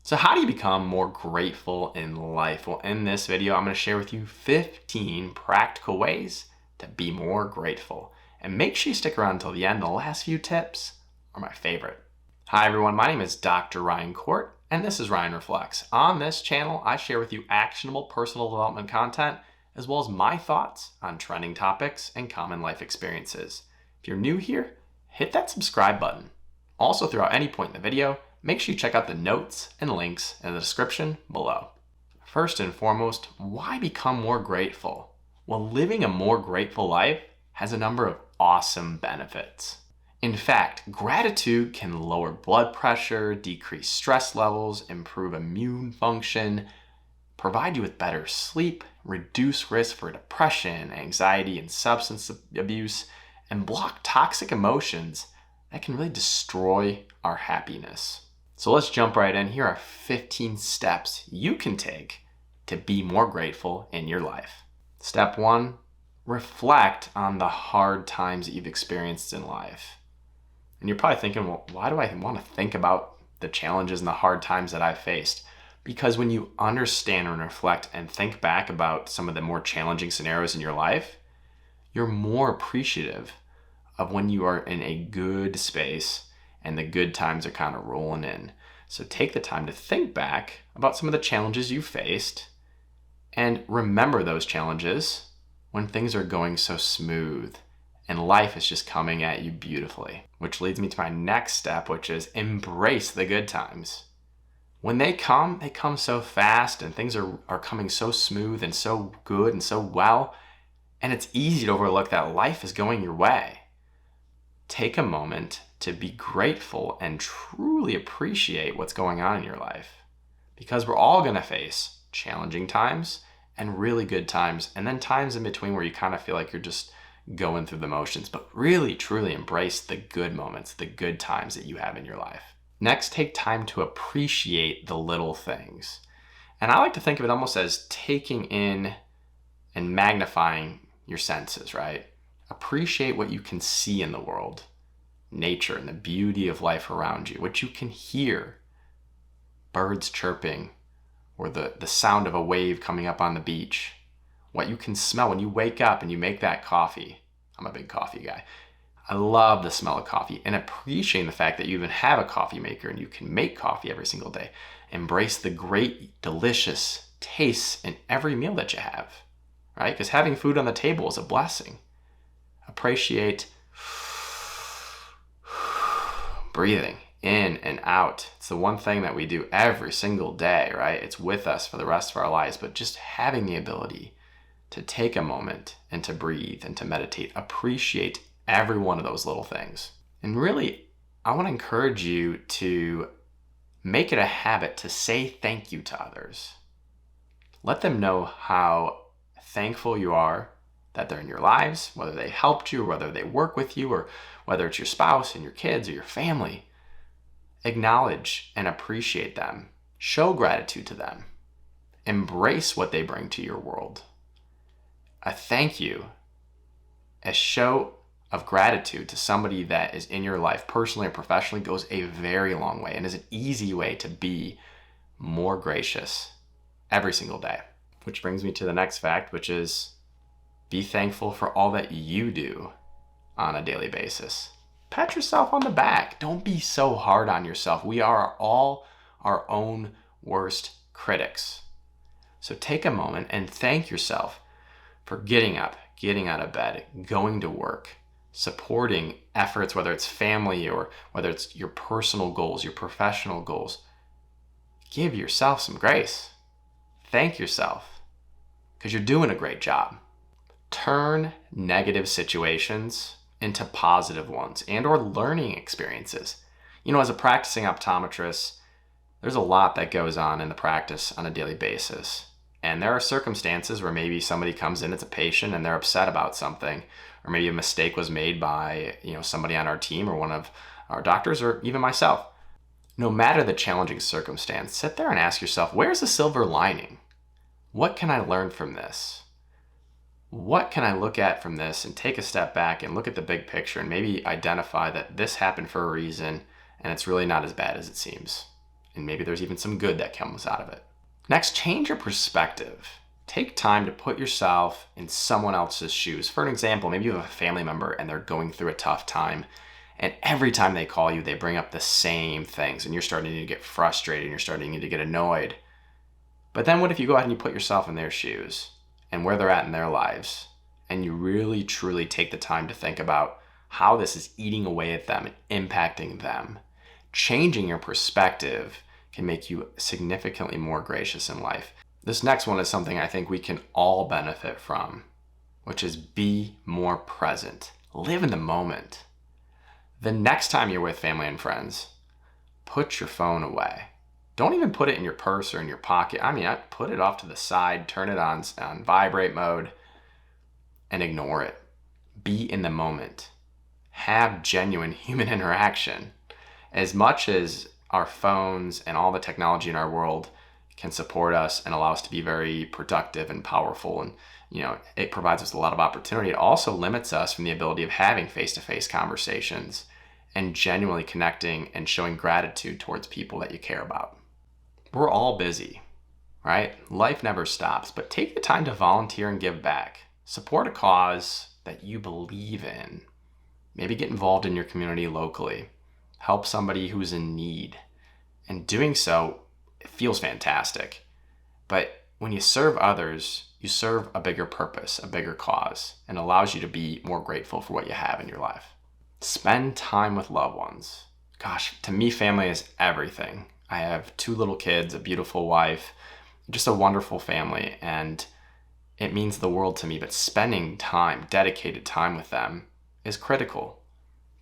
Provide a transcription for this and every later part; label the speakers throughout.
Speaker 1: So how do you become more grateful in life? Well, in this video, I'm going to share with you 15 practical ways to be more grateful. And make sure you stick around until the end. The last few tips are my favorite. Hi everyone, my name is Dr. Ryan Corte, and this is Ryan Reflects. On this channel, I share with you actionable personal development content, as well as my thoughts on trending topics and common life experiences. If you're new here, hit that subscribe button. Also, throughout any point in the video, make sure you check out the notes and links in the description below. First and foremost, why become more grateful? Well, living a more grateful life has a number of awesome benefits. In fact, gratitude can lower blood pressure, decrease stress levels, improve immune function, provide you with better sleep, reduce risk for depression, anxiety, and substance abuse, and block toxic emotions that can really destroy our happiness. So let's jump right in. Here are 15 steps you can take to be more grateful in your life. Step 1, reflect on the hard times that you've experienced in life. And you're probably thinking, well, why do I want to think about the challenges and the hard times that I've faced? Because when you understand and reflect and think back about some of the more challenging scenarios in your life, you're more appreciative of when you are in a good space and the good times are kind of rolling in. So take the time to think back about some of the challenges you faced and remember those challenges when things are going so smooth and life is just coming at you beautifully. Which leads me to my next step, which is embrace the good times. When they come so fast and things are coming so smooth and so good and so well, and it's easy to overlook that life is going your way. Take a moment to be grateful and truly appreciate what's going on in your life. Because we're all going to face challenging times and really good times, and then times in between where you kind of feel like you're just going through the motions, but really truly embrace the good moments, the good times that you have in your life. Next, take time to appreciate the little things. And I like to think of it almost as taking in and magnifying your senses, right? Appreciate what you can see in the world, nature and the beauty of life around you, what you can hear, birds chirping, or the sound of a wave coming up on the beach, what you can smell when you wake up and you make that coffee. I'm a big coffee guy. I love the smell of coffee and appreciating the fact that you even have a coffee maker and you can make coffee every single day. Embrace the great, delicious tastes in every meal that you have, right? Because having food on the table is a blessing. Appreciate breathing in and out. It's the one thing that we do every single day, right? It's with us for the rest of our lives, but just having the ability to take a moment and to breathe and to meditate, appreciate every one of those little things. And really, I want to encourage you to make it a habit to say thank you to others. Let them know how thankful you are that they're in your lives, whether they helped you, or whether they work with you, or whether it's your spouse and your kids or your family. Acknowledge and appreciate them. Show gratitude to them. Embrace what they bring to your world. A thank you, a show of gratitude to somebody that is in your life, personally or professionally, goes a very long way and is an easy way to be more gracious every single day. Which brings me to the next fact, which is be thankful for all that you do on a daily basis. Pat yourself on the back. Don't be so hard on yourself. We are all our own worst critics. So take a moment and thank yourself for getting up, getting out of bed, going to work, supporting efforts, whether it's family or whether it's your personal goals, your professional goals. Give yourself some grace. Thank yourself because you're doing a great job. Turn negative situations into positive ones and or learning experiences. You know, as a practicing optometrist, there's a lot that goes on in the practice on a daily basis. And there are circumstances where maybe somebody comes in as a patient and they're upset about something, or maybe a mistake was made by, somebody on our team or one of our doctors or even myself. No matter the challenging circumstance, sit there and ask yourself, where's the silver lining? What can I learn from this? What can I look at from this and take a step back and look at the big picture and maybe identify that this happened for a reason and it's really not as bad as it seems. and maybe there's even some good that comes out of it. Next, change your perspective. Take time to put yourself in someone else's shoes. For an example, maybe you have a family member and they're going through a tough time, and every time they call you, they bring up the same things, and you're starting to get frustrated, and you're starting to get annoyed. But then what if you go ahead and you put yourself in their shoes and where they're at in their lives, and you really, truly take the time to think about how this is eating away at them and impacting them. Changing your perspective can make you significantly more gracious in life. This next one is something I think we can all benefit from, which is be more present. Live in the moment. The next time you're with family and friends, put your phone away. Don't even put it in your purse or in your pocket. I put it off to the side, turn it on vibrate mode, and ignore it. Be in the moment. Have genuine human interaction. As much as our phones and all the technology in our world can support us and allow us to be very productive and powerful, and it provides us a lot of opportunity, it also limits us from the ability of having face-to-face conversations and genuinely connecting and showing gratitude towards people that you care about. We're all busy, right? Life never stops, but take the time to volunteer and give back. Support a cause that you believe in. Maybe get involved in your community locally. Help somebody who's in need. And doing so, it feels fantastic. But when you serve others, you serve a bigger purpose, a bigger cause, and allows you to be more grateful for what you have in your life. Spend time with loved ones. Gosh, to me, family is everything. I have 2 little kids, a beautiful wife, just a wonderful family, and it means the world to me. But spending time, dedicated time with them is critical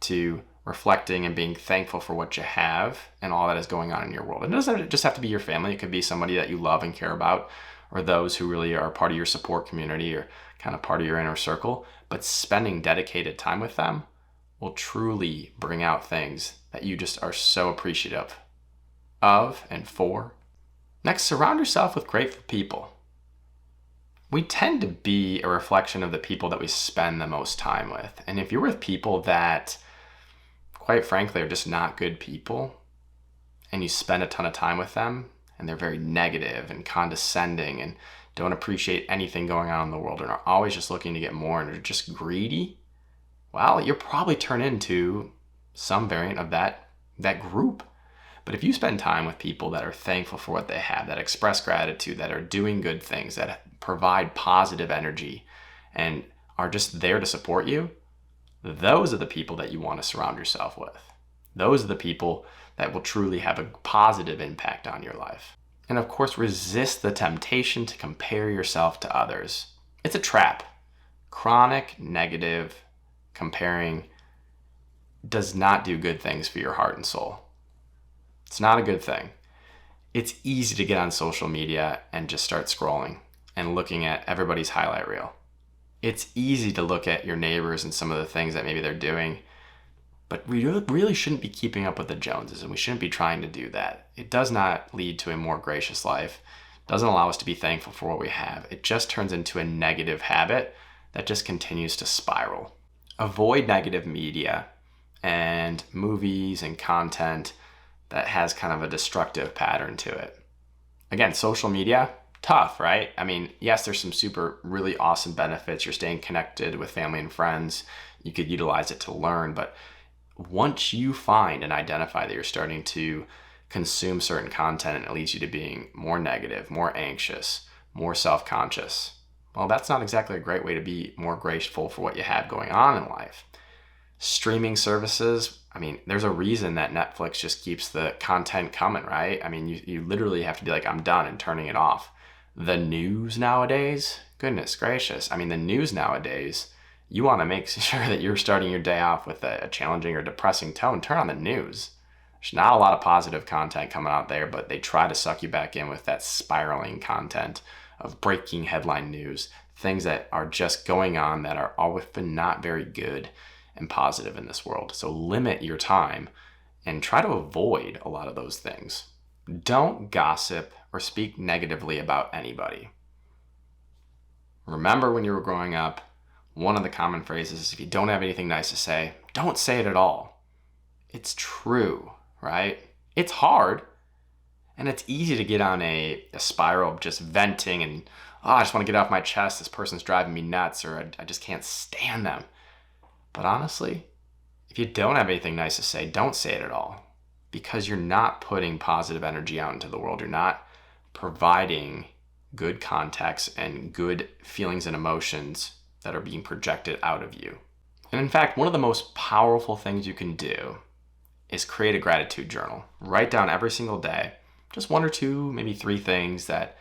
Speaker 1: to reflecting and being thankful for what you have and all that is going on in your world. And it doesn't just have to be your family. It could be somebody that you love and care about, or those who really are part of your support community or kind of part of your inner circle. But spending dedicated time with them will truly bring out things that you just are so appreciative of and for. Next, surround yourself with grateful people. We tend to be a reflection of the people that we spend the most time with. And if you're with people that, quite frankly, are just not good people, and you spend a ton of time with them, and they're very negative and condescending and don't appreciate anything going on in the world and are always just looking to get more and are just greedy, well, you'll probably turn into some variant of that group. But if you spend time with people that are thankful for what they have, that express gratitude, that are doing good things, that provide positive energy, and are just there to support you, those are the people that you want to surround yourself with. Those are the people that will truly have a positive impact on your life. And of course, resist the temptation to compare yourself to others. It's a trap. Chronic negative comparing does not do good things for your heart and soul. It's not a good thing. It's easy to get on social media and just start scrolling and looking at everybody's highlight reel. It's easy to look at your neighbors and some of the things that maybe they're doing, but we really shouldn't be keeping up with the Joneses, and we shouldn't be trying to do that. It does not lead to a more gracious life. It doesn't allow us to be thankful for what we have. It just turns into a negative habit that just continues to spiral. Avoid negative media and movies and content that has kind of a destructive pattern to it. Again, social media, tough, right? Yes, there's some really awesome benefits. You're staying connected with family and friends. You could utilize it to learn, but once you find and identify that you're starting to consume certain content and it leads you to being more negative, more anxious, more self-conscious, well, that's not exactly a great way to be more grateful for what you have going on in life. Streaming services, there's a reason that Netflix just keeps the content coming, right? You literally have to be like, I'm done, and turning it off. The news nowadays, goodness gracious. The news nowadays, you want to make sure that you're starting your day off with a challenging or depressing tone. Turn on the news. There's not a lot of positive content coming out there, but they try to suck you back in with that spiraling content of breaking headline news, things that are just going on that are often not very good and positive in this world. So limit your time and try to avoid a lot of those things. Don't gossip or speak negatively about anybody. Remember when you were growing up, one of the common phrases is, if you don't have anything nice to say, don't say it at all. It's true, right? It's hard, And it's easy to get on a spiral of just venting and, oh, I just want to get off my chest. This person's driving me nuts, or I just can't stand them. But honestly, if you don't have anything nice to say, don't say it at all, because you're not putting positive energy out into the world. You're not providing good context and good feelings and emotions that are being projected out of you. And in fact, one of the most powerful things you can do is create a gratitude journal. Write down every single day just one or two, maybe three things that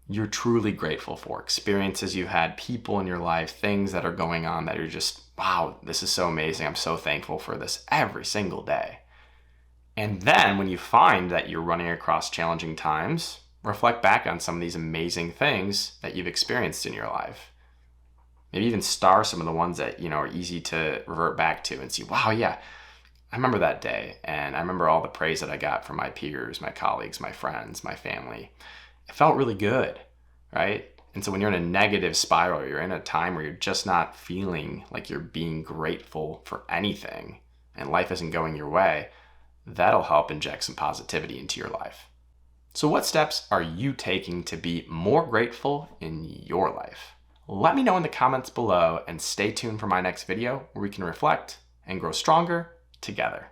Speaker 1: you're truly grateful for, experiences you had, people in your life, things that are going on that you're just, wow, this is so amazing. I'm so thankful for this every single day. And then when you find that you're running across challenging times, reflect back on some of these amazing things that you've experienced in your life. Maybe even star some of the ones that, are easy to revert back to and see, wow, yeah, I remember that day. And I remember all the praise that I got from my peers, my colleagues, my friends, my family. It felt really good, right? And so when you're in a negative spiral, you're in a time where you're just not feeling like you're being grateful for anything and life isn't going your way, that'll help inject some positivity into your life. So what steps are you taking to be more grateful in your life? Let me know in the comments below, and stay tuned for my next video where we can reflect and grow stronger together.